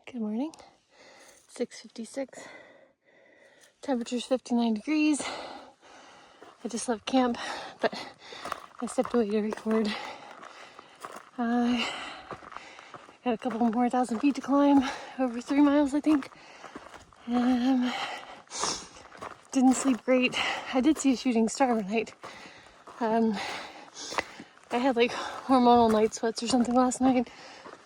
Good morning. 6:56. Temperature's 59 degrees. I just left camp, but I stepped away to record. I got a couple more 1,000 feet to climb, over 3 miles, I think. Didn't sleep great. I did see a shooting star overnight. I had like hormonal night sweats or something last night.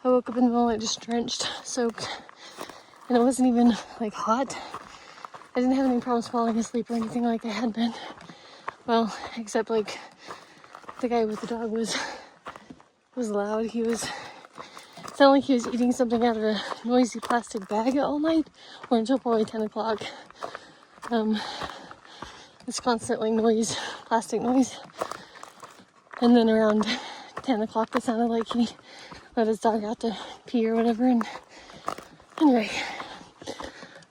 I woke up in the middle of the night just drenched, soaked, and it wasn't even like hot. I didn't have any problems falling asleep or anything like I had been. Well, except like the guy with the dog was loud. It sounded like he was eating something out of a noisy plastic bag all night, or until probably 10 o'clock. It's constantly noise, plastic noise. And then around 10 o'clock, it sounded like he let his dog out to pee or whatever. And anyway,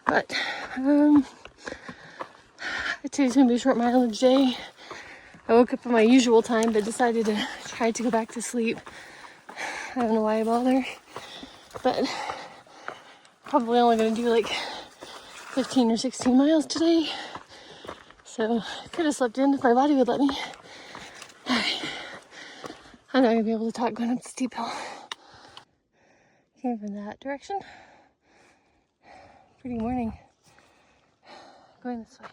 but today's gonna be a short mileage day. I woke up at my usual time, but decided to try to go back to sleep. I don't know why I bother, but probably only gonna do like 15 or 16 miles today. So I could have slept in if my body would let me. I'm not gonna be able to talk going up the steep hill. Came from that direction. Pretty morning. Going this way.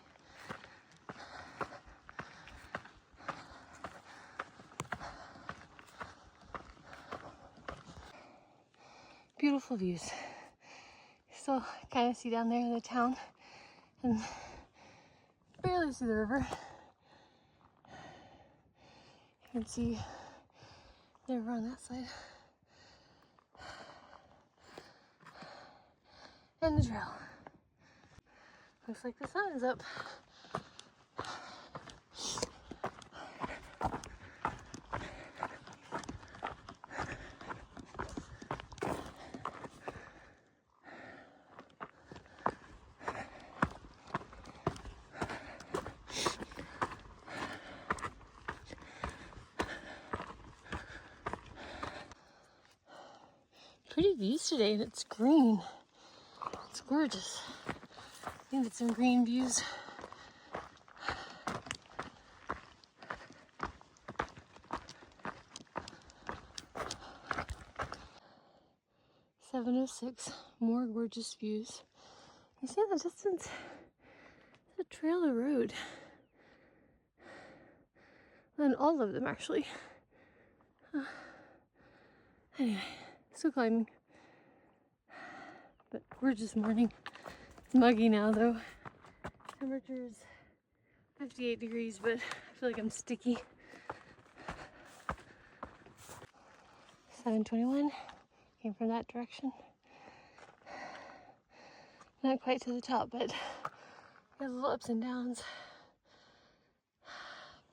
Beautiful views. Still kind of see down there in the town and barely see the river. You can see the river on that side. And the trail. Looks like the sun is up. Pretty views today, and it's green. It's gorgeous. I think it's some green views. "7:06, more gorgeous views." You see in the distance, there's a trailer road. And all of them actually. Anyway, still climbing. But gorgeous morning. It's muggy now though. Temperature's 58 degrees, but I feel like I'm sticky. 7:21, came from that direction. Not quite to the top, but got little ups and downs.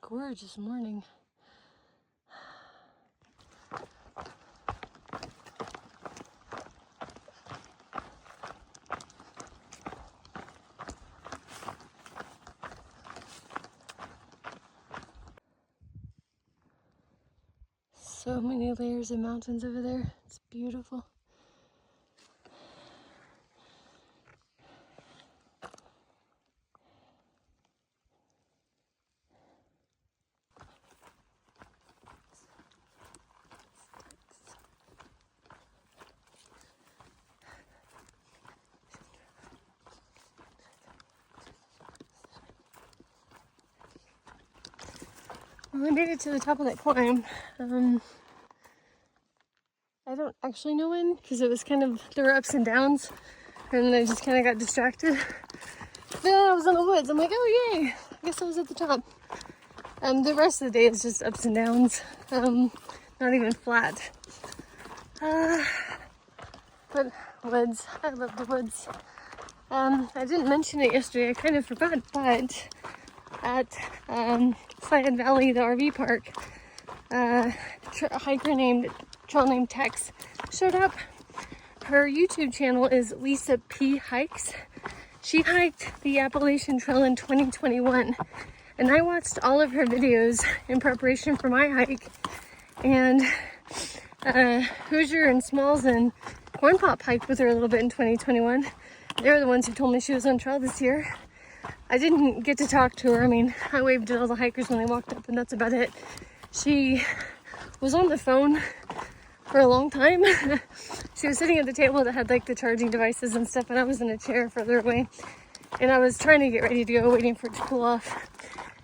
Gorgeous morning. So many layers of mountains over there. It's beautiful. Well, I made it to the top of that climb. I don't actually know when, because it was there were ups and downs, and I just kind of got distracted. Then I was in the woods. I'm like, oh yay, I guess I was at the top. The rest of the day is just ups and downs, not even flat. But woods, I love the woods. I didn't mention it yesterday, I kind of forgot, but at Slant Valley, the RV park, a trail named Tex showed up. Her YouTube channel is Lisa P. Hikes. She hiked the Appalachian Trail in 2021, and I watched all of her videos in preparation for my hike. And Hoosier and Smalls and Corn Pop hiked with her a little bit in 2021. They were the ones who told me she was on trail this year. I didn't get to talk to her. I mean, I waved at all the hikers when they walked up, and that's about it. She was on the phone for a long time. She was sitting at the table that had like the charging devices and stuff, and I was in a chair further away. And I was trying to get ready to go, waiting for it to cool off.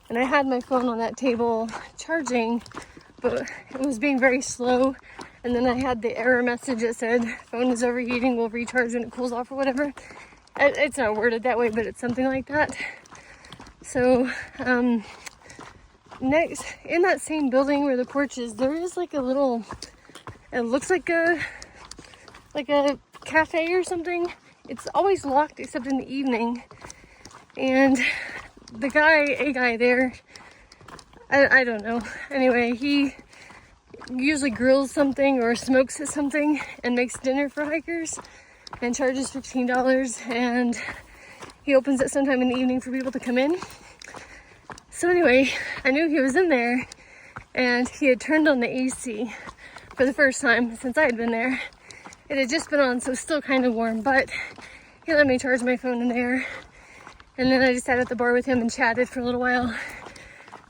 And I had my phone on that table charging, but it was being very slow. And then I had the error message that said, phone is overheating, will recharge when it cools off or whatever. It's not worded that way, but it's something like that. So, next, in that same building where the porch is, there is like a little, it looks like a cafe or something. It's always locked except in the evening. And a guy there, I don't know. Anyway, he usually grills something or smokes something and makes dinner for hikers and charges $15, and he opens it sometime in the evening for people to come in. So anyway, I knew he was in there, and he had turned on the AC for the first time since I had been there. It had just been on, so it was still kind of warm, but he let me charge my phone in there. And then I just sat at the bar with him and chatted for a little while.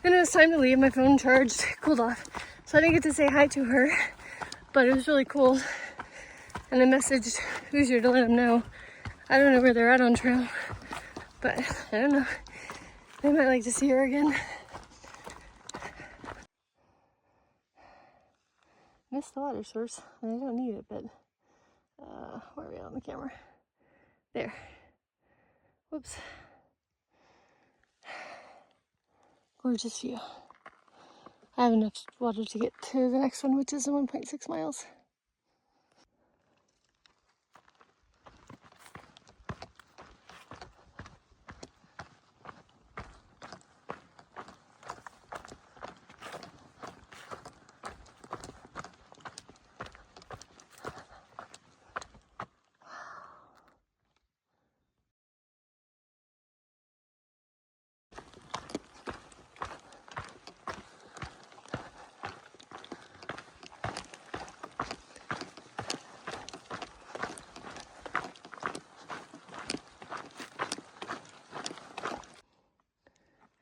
Then it was time to leave. My phone charged, cooled off. So I didn't get to say hi to her, but it was really cool. And I messaged Hoosier to let him know. I don't know where they're at on trail, but I don't know. They might like to see her again. Missed the water source, and I don't need it, but where are we at on the camera? There. Whoops. Gorgeous view. I have enough water to get to the next one, which is 1.6 miles.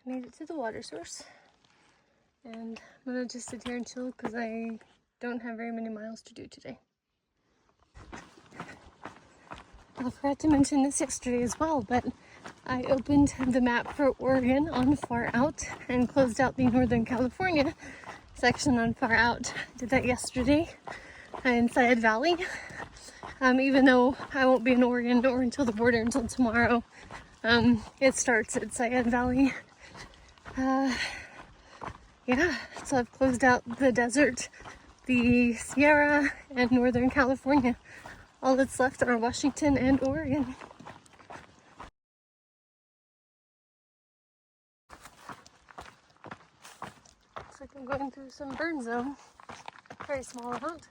Made it to the water source, and I'm gonna just sit here and chill because I don't have very many miles to do today. I forgot to mention this yesterday as well, but I opened the map for Oregon on Far Out and closed out the Northern California section on Far Out. Did that yesterday in Sayed Valley. Even though I won't be in Oregon or until the border until tomorrow, it starts at Sayed Valley. Yeah, so I've closed out the desert, the Sierra, and Northern California. All that's left are Washington and Oregon. Looks like I'm going through some burn zone. Very small amount.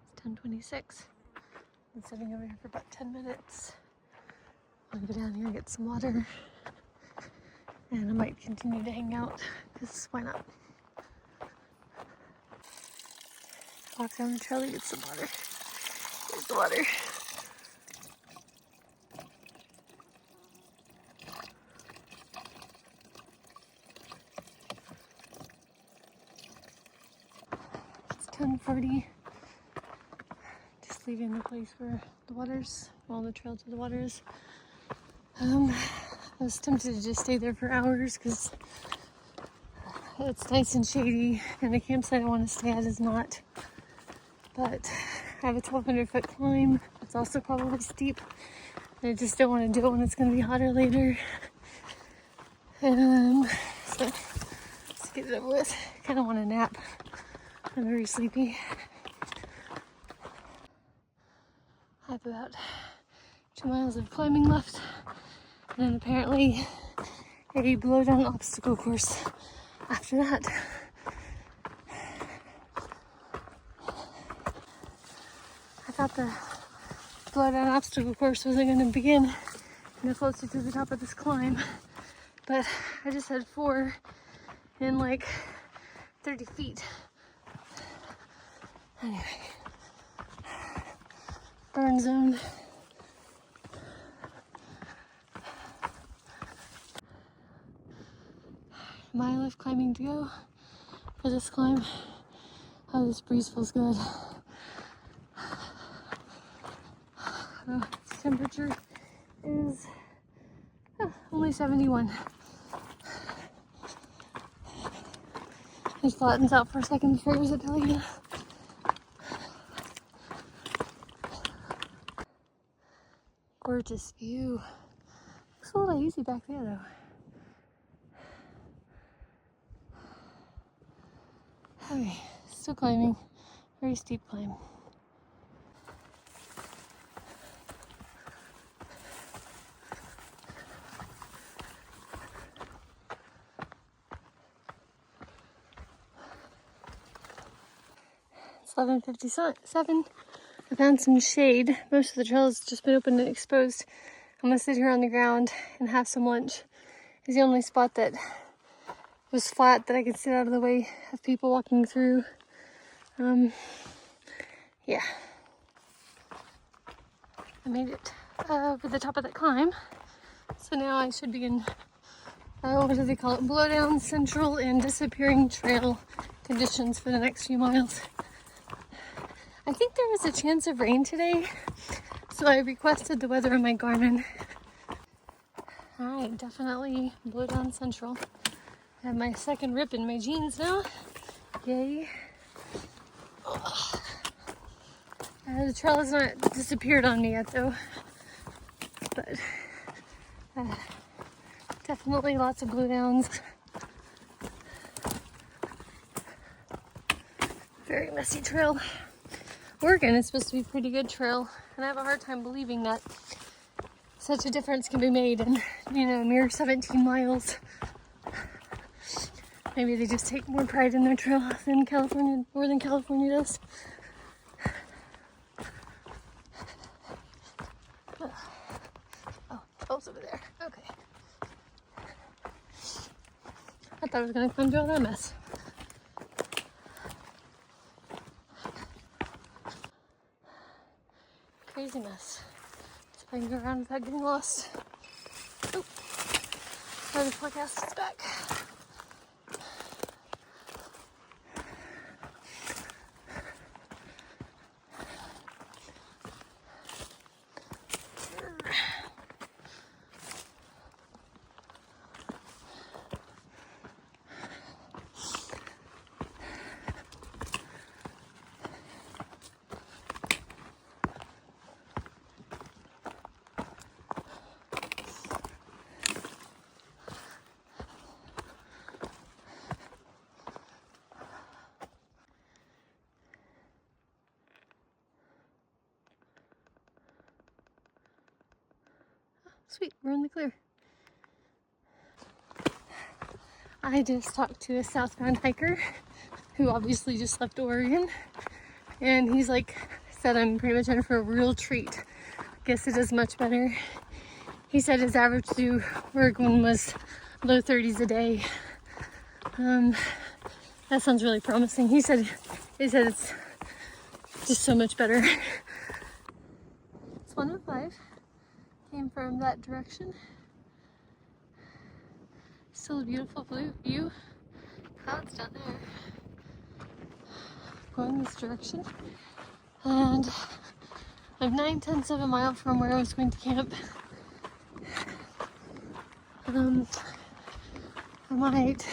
It's 10:26. Been sitting over here for about 10 minutes. I'm gonna go down here and get some water. And I might continue to hang out, because why not? Walk down the trail to get some water. Here's the water. It's 10:40. Just leaving the place where the water's, well, the trail to the water is. I was tempted to just stay there for hours because it's nice and shady, and the campsite I want to stay at is not. But I have a 1,200-foot climb. It's also probably steep. And I just don't want to do it when it's going to be hotter later. So let's get it over with. I kind of want a nap. I'm very sleepy. I have about 2 miles of climbing left. And then apparently a blowdown obstacle course after that. I thought the blowdown obstacle course wasn't going to begin no closer to the top of this climb. But I just had 4 in like 30 feet. Anyway, burn zone. Mile of climbing to go for this climb. Oh, this breeze feels good. Oh, the temperature is only 71. It flattens out for a second before it goes up hill again. Gorgeous view. Looks a little easy back there though. Okay, still climbing. Very steep climb. It's 11:57. I found some shade. Most of the trail has just been open and exposed. I'm gonna sit here on the ground and have some lunch. It's the only spot that was flat that I could sit out of the way of people walking through. Yeah. I made it over the top of that climb. So now I should be in, what do they call it? Blowdown, central, and disappearing trail conditions for the next few miles. I think there was a chance of rain today, so I requested the weather on my Garmin. Alright, definitely Blowdown Central. I have my second rip in my jeans now. Yay. The trail has not disappeared on me yet though, but definitely lots of blowdowns. Very messy trail. Oregon is supposed to be a pretty good trail, and I have a hard time believing that such a difference can be made in, a mere 17 miles. Maybe they just take more pride in their trail than California, Northern California does. Oh, trail's over there. Okay. I thought I was gonna climb through all that mess. Crazy mess. So I can go around without getting lost. Oh, weather forecast is back. Sweet, we're in the clear. I just talked to a southbound hiker who obviously just left Oregon, and he's said I'm pretty much in for a real treat. Guess it is much better. He said his average through Oregon was low 30s a day. That sounds really promising. He said it's just so much better. It's 1:05. Came from that direction. Still a beautiful blue view. Clouds down there. Going this direction. And I'm 9/10 of a mile from where I was going to camp. I might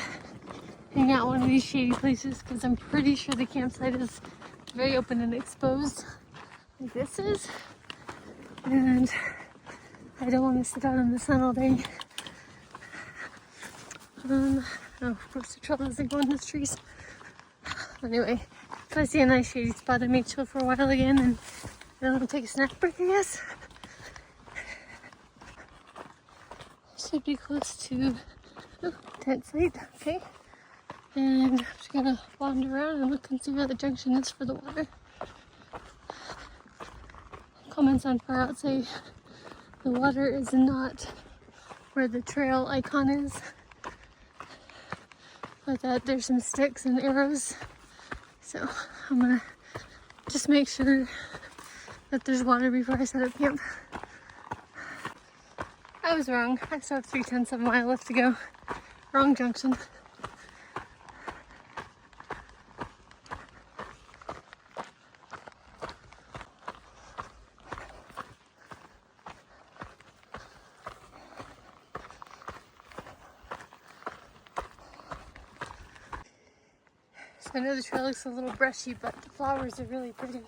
hang out one of these shady places because I'm pretty sure the campsite is very open and exposed, like this is. And I don't want to sit out in the sun all day. Oh, of course the trail doesn't go in the trees. Anyway, if I see a nice shady spot, I may chill for a while again and then I'll take a snack break, I guess. Should be close to tent site, okay. And I'm just gonna wander around and look and see where the junction is for the water. comments on Far Out say the water is not where the trail icon is, but that there's some sticks and arrows. So I'm gonna just make sure that there's water before I set up camp. I was wrong. I still have 3/10 of a mile left to go. Wrong junction. So I know the trail looks a little brushy, but the flowers are really pretty.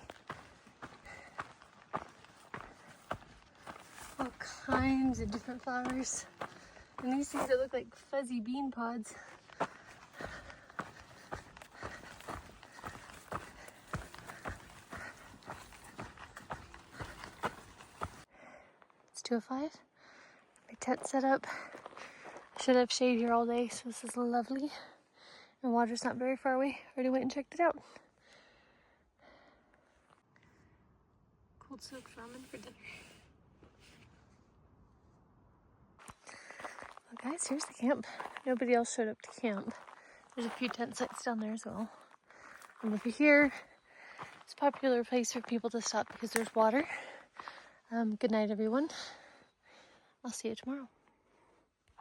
All kinds of different flowers. And these things that look like fuzzy bean pods. It's 2:05. My tent set up. I should have shade here all day, so this is lovely. And water's not very far away. Already went and checked it out. Cold soaked ramen for dinner. Well guys, here's the camp. Nobody else showed up to camp. There's a few tent sites down there as well. And over here, it's a popular place for people to stop because there's water. Good night, everyone. I'll see you tomorrow.